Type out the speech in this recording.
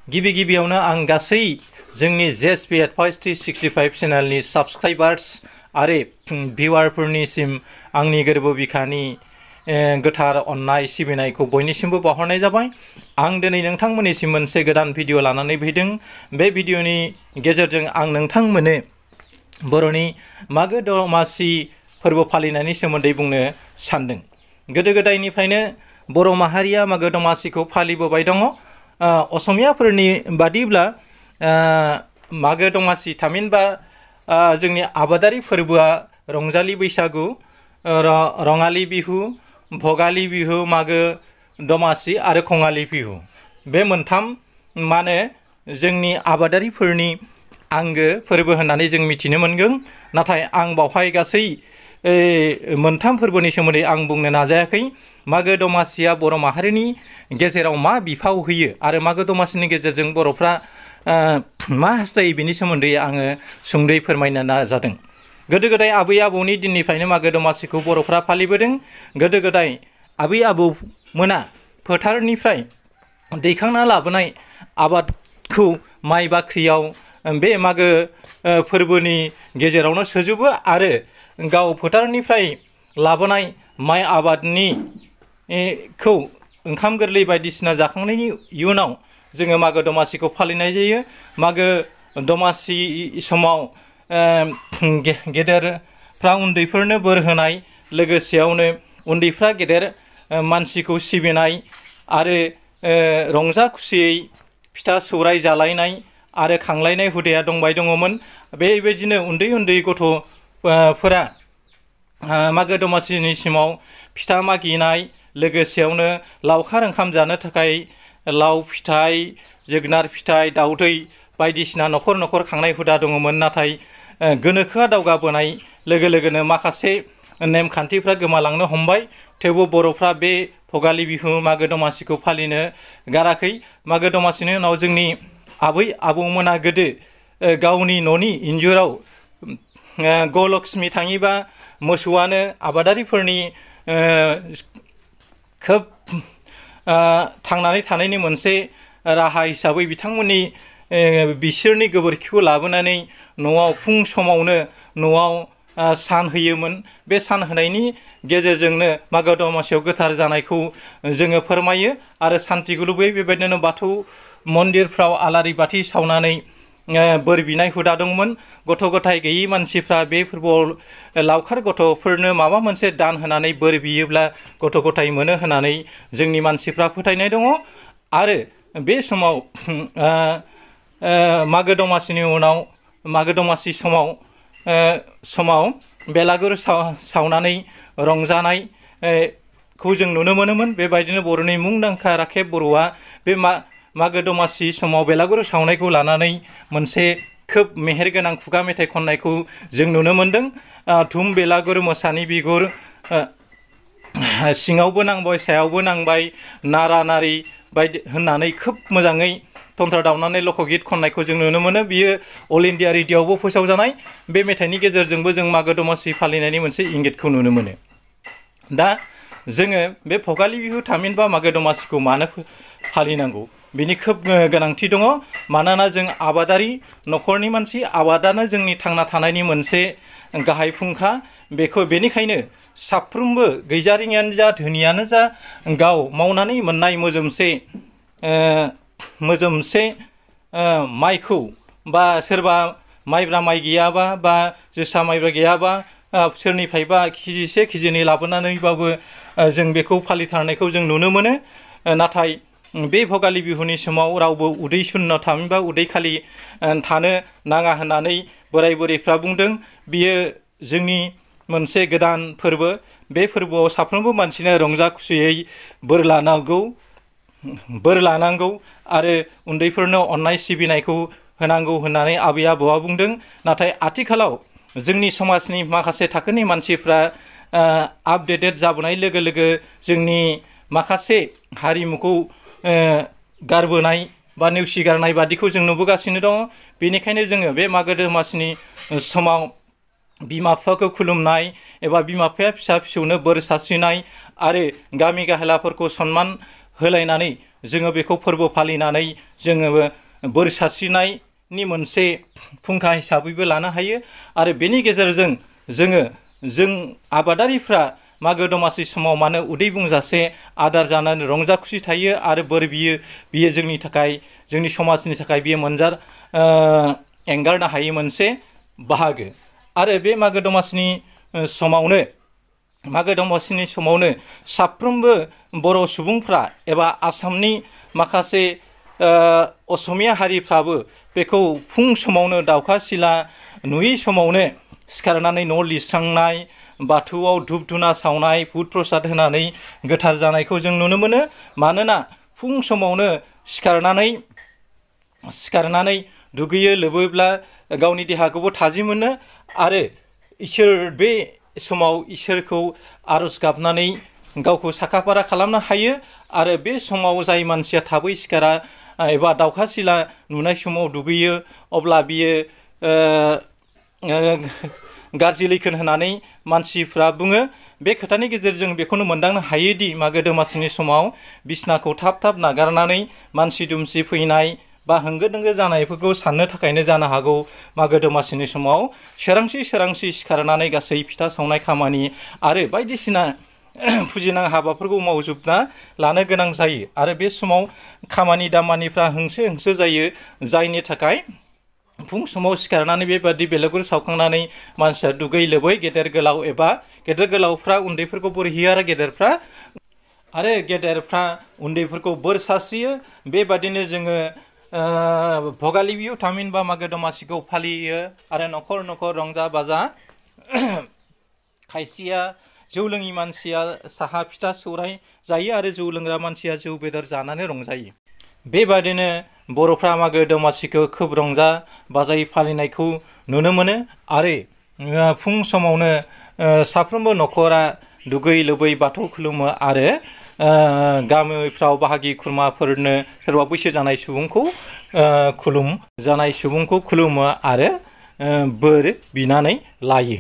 गिबि गिबियावनो आं गासै जोंनि जेएसपी एडभाइस 365 चेनेलनि साबस्क्राइबार्स आरो भिउवारफोरनिसिम आंनि गोरबो बिखानि गोथार अननाय सिबिनायखौ बयनिसिमबो बावहरनाय जाबाय। आं दिनै नोंथांमोननिसिम मोनसे गोदान भिडिअ लानानै फैदों। बे भिडिअनि गेजेरजों आं नोंथांमोननो बर'नि मागो दमासि फोरबो फालिनायनि सोमोन्दै बुंनो सानदों। गोदो गोदायनिफ्रायनो बर' माहारिया मागो दमासिखौ फालिबोबाय दङ। असमियाफोरनि बादिब्ला मागो दमासि थामहिनबा जोंनि आबादारि फोरबोआ रंजालि बैसागु, रङालि बिहु, भगालि बिहु, मागो दमासि आरो खङालि बिहु, बे मोनथाम माने जोंनि आबादारिफोरनि आंगो फोरबो होननानै जों मिथिनो मोनगोन। नाथाय आं बावहाय गासै मोनथाम फोरबोनि सोमोन्दै आं बुंनो नाजायाखै। मागो दमासिया बर' माहारिनि गेजेराव मा बिफाव होयो आरो मागो दमासिनि गेजेरजों बर'फ्रा मा हास्थायो बिनि सोमोन्दै आङो सुंद'यै फोरमायनो नाजादों। गोदो गोदाय आबै आबौनि दिननिफ्रायनो मागो दमासिखौ बर'फ्रा फालिबोदों। गोदो गोदाय आबै आबौमोना फोथारनिफ्राय दैखांना लाबोनाय आबादखौ माइ बाख्रियाव बे मागो फोरबोनि गेजेरावनो सोजोबो आरो गाव फोथारनिफ्राय लाबोनाय माइ आबादनि खौ ओंखाम गोरलै बायदिसिना जाखांनायनि इयुनाव जोङो मागो दमासिखौ फालिनाय जायो। मागो दमासि समाव गेदेरफ्रा उन्दैफोरनो बोर होनाय, लोगोसेयावनो उन्दैफ्रा गेदेर मानसिखौ सिबिनाय आरो रंजा खुसियै फिथा सौराय जालायनाय आरो खांलायनाय हुदाया दङमोन। बेबायदिनो उन्दै उन्दै गथ'फोरा मागो दमासिनि समाव फिथा मागिनाय, लोगोसेयावनो लावखार ओंखाम जानो थाखाय लाव फिथाइ, जोगोनार फिथाइ, दाउदै बायदिसिना न'खर न'खर खांनाय हुदा दङमोन। नाथाय गोनोखोआ दावगाबोनाय लोगो लोगोनो माखासे नेमखान्थिफ्रा गोमालांनो हमबाय। थेवबो बर'फ्रा बे भगालि बिहु मागो दमासिखौ फालिनो गाराखै। मागो दमासिनि उनाव जोंनि आबै आबौमोना गोदो गावनि न'नि इन्जुराव गलक्ष्मी थाङिबा मोसौआनो आबादारिफोरनि खोब थांनानै थानायनि मोनसे राहा हिसाबै बिसोरनि गोबोरखिखौ लाबोनानै न'आव फुं समावनो न'आव सान होयोमोन। बे सान होनायनि गेजेरजोंनो मागो दमासियाव गोथार जानायखौ जोङो फोरमायो आरो सान्थिखौ लुबैयो। बेबायदिनो बाथौ मन्दिरफ्राव आलारि बाथि सावनानै बोर बिनाय हुदा दंमोन। गथ' गथाय गैयै मानसिफ्रा बे फोरबोआव लावखार गथ'फोरनो माबा मोनसे दान होनानै बोर बियोब्ला गथ' गथाय मोनो होननानै जोंनि मानसिफ्रा फोथायनाय दङ। आरो बे समाव मागो दमासिनि उनाव मागो दमासि समाव बेलागुर सावनानै रंजानायखौ जों नुनो मोनोमोन। बेबायदिनो बर'नि मुंदांखा राखेब बर'आ बे मागो दमासि समाव बेलागुर सावनायखौ लानानै मोनसे खोब मेहेरगोनां खुगा मेथाइ खननायखौ जों नुनो मोनदों। थुम बेलागुर मोसानि बिगुर, सिङावबो नांबाय सायावबो नांबाय, नारा नारि बायदि होननानै खोब मोजाङै थन्थ्रा दावनानै लक'गित खननायखौ जों नुनो मोनो। बियो अल इन्डिया रेडिअ'आवबो फोसावजानाय। बे मेथाइनि गेजेरजोंबो जों मागो दमासि फालिनायनि मोनसे इंगितखौ नुनो मोनो। दा जोङो बे भगालि बिहु थामहिनबा मागो दमासिखौ मानो फालिनांगौ बिनि खोब गोनांथि दङ। मानोना जों आबादारि न'खरनि मानसि, आबादानो जोंनि थांना थानायनि मोनसे गाहाय फुंखा। बेनिखायनो साफ्रोमबो गैजारिङानो जा धोनियानो जा गाव मावनानै मोननाय मोजोमसे माइखौ बा सोरबा माइब्रा माइ गैयाबा बा जोसा माइब्रा गैयाबा सोरनिफ्रायबा केजिसे केजिनै लाबोनानैबाबो जों बेखौ फालिथारनायखौ जों नुनो मोनो। नाथाय बे भगालि बिहुनि समाव रावबो उदै सुन्न थामहिनबा उदै खालि थानो नाङा होननानै बोराय बुरैफ्रा बुंदों। बियो जोंनि मोनसे गोदान फोरबो। बे फोरबोआव साफ्रोमबो मानसिनो रंजा खुसियै बोर लानांगौ आरो उन्दैफोरनो अननाय सिबिनायखौ होनांगौ होननानै आबै आबौआ बुंदों। नाथाय आथिखालाव जोंनि समाजनि माखासे थाखोनि मानसिफ्रा आपडेटेड जाबोनाय लोगो लोगो जोंनि माखासे हारिमुखौ गारबोनाय बा नेवसिगारनाय बादिखौ जों नुबोगासिनो दङ। बेनिखायनो जोङो बे मागो दमासिनि समाव बिमा बिफाखौ खुलुमनाय एबा बिमा बिफाया फिसा फिसौनो बोर सारस्रिनाय आरो गामि गाहेलाफोरखौ सनमान होलायनानै जोङो बेखौ फोरबो फालिनानै जोङो बोर सारस्रिनायनि मोनसे फुंखा हिसाबैबो लानो हायो। आरो बेनि गेजेरजों जों आबादारिफ्रा मागो दमासि समाव मानो उदै बुंजासे आदार जानानै रंजा खुसि थायो आरो बोर बियो जोंनि थाखाय, जोंनि समाजनि थाखाय बियो एंगारनो हायै मोनसे बाहागो। आरो बे मागो दमासिनि समावनो साफ्रोमबो बर' सुबुंफ्रा एबा आसामनि माखासे असमिया हारिफ्राबो बेखौ फुं समावनो दाउखा सिला नुयै समावनो सिखारनानै न' लिरस्रांनाय, बाथौआव धुप धुना सावनाय, बुद प्रसाद होनानै गोथार जानायखौ जों नुनो मोनो। मानोना फुं समावनो सिखारनानै दुगैयो लोबोब्ला गावनि देहाखौबो थाजिम मोनो आरो बे समाव इसोरखौ आरज गाबनानै गावखौ साखाफारा खालामनो हायो। आरो बे समाव जाय मानसिया थाबै सिखारा एबा दाउखा सिला नुनाय समाव दुगैयो अब्ला बियो गाज्रि लैखोन होननानै मानसिफ्रा बुङो। बे खोथानि गेजेरजों बेखौनो मोनदांनो हायोदि मागो दमासिनि समाव बिसनाखौ थाब थाब नागारनानै मानसि दुमसि फैनाय बा होंगो दोंगो जानायफोरखौ साननो थाखायनो जानो हागौ मागो दमासिनि समाव सोरांसि सिखारनानै गासै फिथा सावनाय खामानि आरो बायदिसिना फुजिनां हाबाफोरखौ मावजोबना लानो गोनां जायो। आरो बे समाव खामानि दामानिफ्रा होंसो जायो, जायनि थाखाय फुं समाव सिखारनानै बेबादि बेलागुर सावखांनानै मानसिया दुगै लोबै गेदेर गोलावफ्रा उन्दैफोरखौ बोर होयो आरो गेदेरफ्रा उन्दैफोरखौ बोर सारस्रियो। बेबादिनो जोङो भगालि बिहु थामहिनबा मागो दमासिखौ फालियो आरो न'खर न'खर रंजा बाजा खायसेया जौ लोङि मानसिया साहा फिथा सौराइ जायो आरो जौ लोंग्रा मानसिया जौ बेदर जानानै रंजायो। बेबादिनो बर'फ्रा मागो दमासिखौ खोब रंजा बाजायै फालिनायखौ नुनो मोनो। आरो फुं समावनो साफ्रोमबो न'खरा दुगै लोबै बाथौ खुलुमो आरो गामिफ्राव बाहागि खुरमाफोरनो सोरबा बैसो जानाय सुबुंखौ खुलुमो आरो बोर बिनानै लायो।